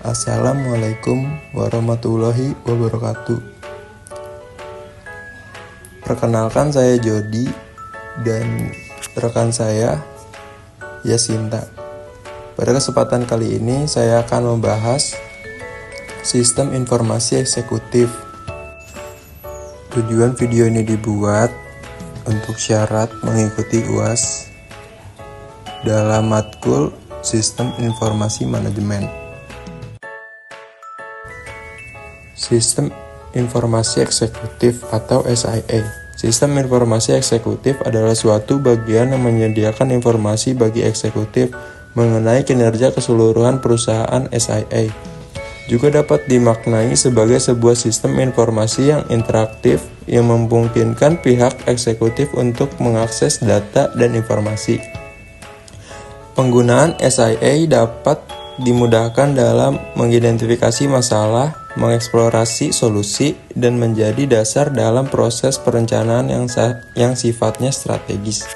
Assalamualaikum warahmatullahi wabarakatuh. Perkenalkan, saya Jody dan rekan saya Yasinta. Pada kesempatan kali ini saya akan membahas sistem informasi eksekutif. Tujuan video ini dibuat untuk syarat mengikuti UAS dalam matkul Sistem Informasi Manajemen. Sistem Informasi Eksekutif atau SIA. Sistem informasi eksekutif adalah suatu bagian yang menyediakan informasi bagi eksekutif mengenai kinerja keseluruhan perusahaan SIA. Juga dapat dimaknai sebagai sebuah sistem informasi yang interaktif yang memungkinkan pihak eksekutif untuk mengakses data dan informasi. Penggunaan SIA dapat dimudahkan dalam mengidentifikasi masalah, mengeksplorasi solusi, dan menjadi dasar dalam proses perencanaan yang sifatnya strategis.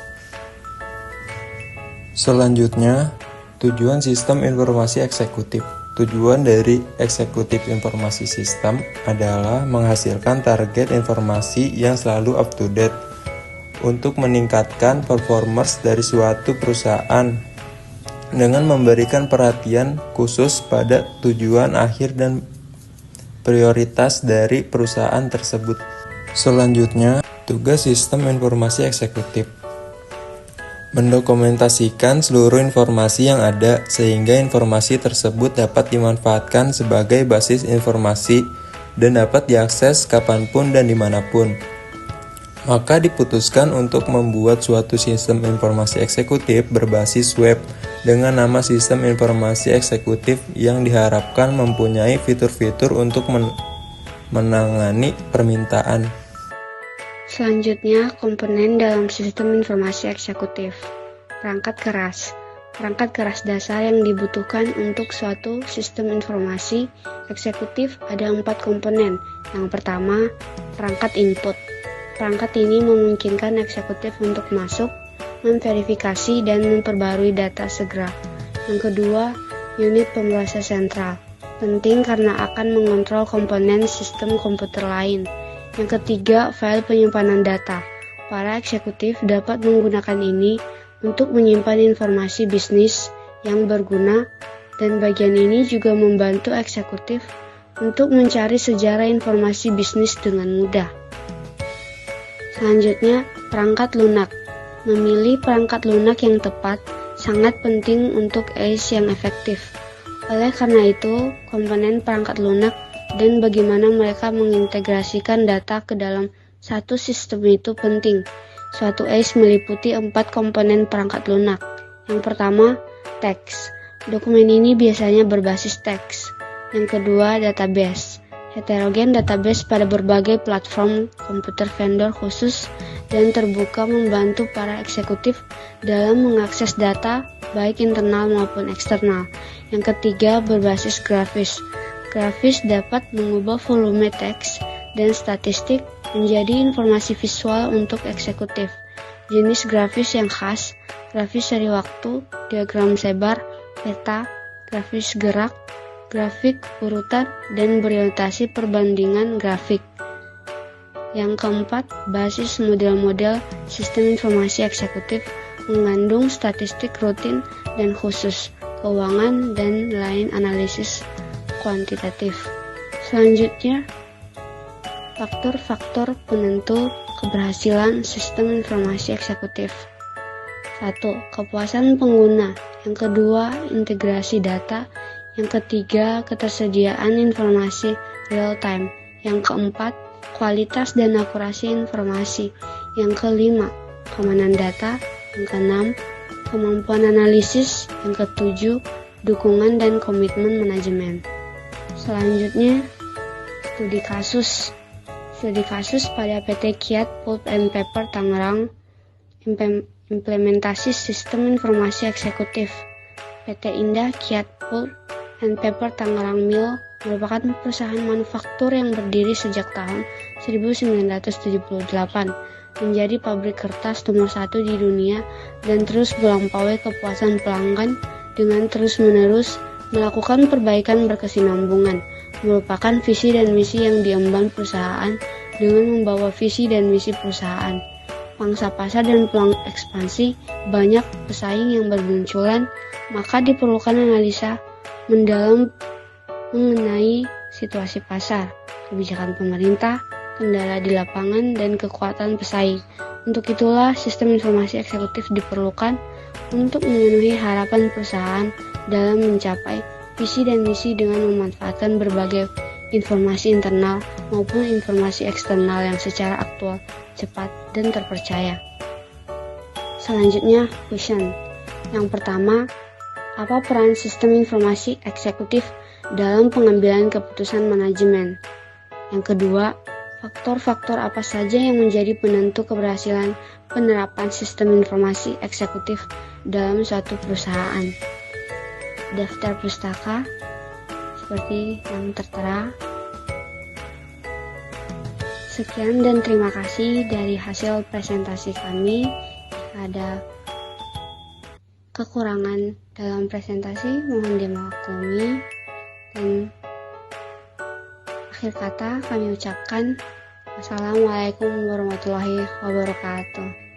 Selanjutnya, tujuan sistem informasi eksekutif. Tujuan dari eksekutif informasi sistem adalah menghasilkan target informasi yang selalu up to date untuk meningkatkan performance dari suatu perusahaan dengan memberikan perhatian khusus pada tujuan akhir dan prioritas dari perusahaan tersebut. Selanjutnya, tugas sistem informasi eksekutif mendokumentasikan seluruh informasi yang ada sehingga informasi tersebut dapat dimanfaatkan sebagai basis informasi dan dapat diakses kapanpun dan dimanapun. Maka diputuskan untuk membuat suatu sistem informasi eksekutif berbasis web dengan nama Sistem Informasi Eksekutif yang diharapkan mempunyai fitur-fitur untuk menangani permintaan. Selanjutnya, komponen dalam sistem informasi eksekutif. Perangkat keras. Perangkat keras dasar yang dibutuhkan untuk suatu sistem informasi eksekutif ada 4 komponen. Yang pertama, perangkat input. Perangkat ini memungkinkan eksekutif untuk masuk, memverifikasi, dan memperbarui data segera. Yang kedua, unit pemroses sentral. Penting karena akan mengontrol komponen sistem komputer lain. Yang ketiga, file penyimpanan data. Para eksekutif dapat menggunakan ini untuk menyimpan informasi bisnis yang berguna, dan bagian ini juga membantu eksekutif untuk mencari sejarah informasi bisnis dengan mudah. Selanjutnya, perangkat lunak. Memilih perangkat lunak yang tepat sangat penting untuk ACE yang efektif. Oleh karena itu, komponen perangkat lunak dan bagaimana mereka mengintegrasikan data ke dalam satu sistem itu penting. Suatu ACE meliputi 4 komponen perangkat lunak. Yang pertama, teks. Dokumen ini biasanya berbasis teks. Yang kedua, database. Heterogen database pada berbagai platform komputer vendor khusus dan terbuka membantu para eksekutif dalam mengakses data baik internal maupun eksternal. Yang ketiga, berbasis grafis. Grafis dapat mengubah volume teks dan statistik menjadi informasi visual untuk eksekutif. Jenis grafis yang khas, grafis seri waktu, diagram sebar, peta, grafis gerak, grafik urutan, dan berorientasi perbandingan grafik. Yang keempat, basis model-model sistem informasi eksekutif mengandung statistik rutin dan khusus, keuangan, dan lain analisis kuantitatif. Selanjutnya, faktor-faktor penentu keberhasilan sistem informasi eksekutif. 1. Kepuasan pengguna. Yang kedua, integrasi data. Yang ketiga, ketersediaan informasi real time. Yang keempat, kualitas dan akurasi informasi. Yang kelima, keamanan data. Yang keenam, kemampuan analisis. Yang ketujuh, dukungan dan komitmen manajemen. Selanjutnya, studi kasus. Studi kasus pada PT Kiat Pulp and Paper Tangerang. Implementasi sistem informasi eksekutif. PT Indah Kiat Pulp and Paper Tangerang Mill merupakan perusahaan manufaktur yang berdiri sejak tahun 1978, menjadi pabrik kertas nomor 1 di dunia dan terus melampaui kepuasan pelanggan dengan terus-menerus Melakukan perbaikan berkesinambungan merupakan visi dan misi yang diemban perusahaan dengan membawa visi dan misi perusahaan. Pangsa pasar dan peluang ekspansi, banyak pesaing yang bermunculan, maka diperlukan analisa mendalam mengenai situasi pasar, kebijakan pemerintah, kendala di lapangan, dan kekuatan pesaing. Untuk itulah sistem informasi eksekutif diperlukan untuk memenuhi harapan perusahaan dalam mencapai visi dan misi dengan memanfaatkan berbagai informasi internal maupun informasi eksternal yang secara aktual, cepat, dan terpercaya. Selanjutnya, question. Yang pertama, apa peran sistem informasi eksekutif dalam pengambilan keputusan manajemen? Yang kedua, faktor-faktor apa saja yang menjadi penentu keberhasilan penerapan sistem informasi eksekutif dalam suatu perusahaan? Daftar pustaka seperti yang tertera. Sekian dan terima kasih dari hasil presentasi kami. Jika ada kekurangan dalam presentasi, mohon dimaklumi. Dan akhir kata kami ucapkan wassalamualaikum warahmatullahi wabarakatuh.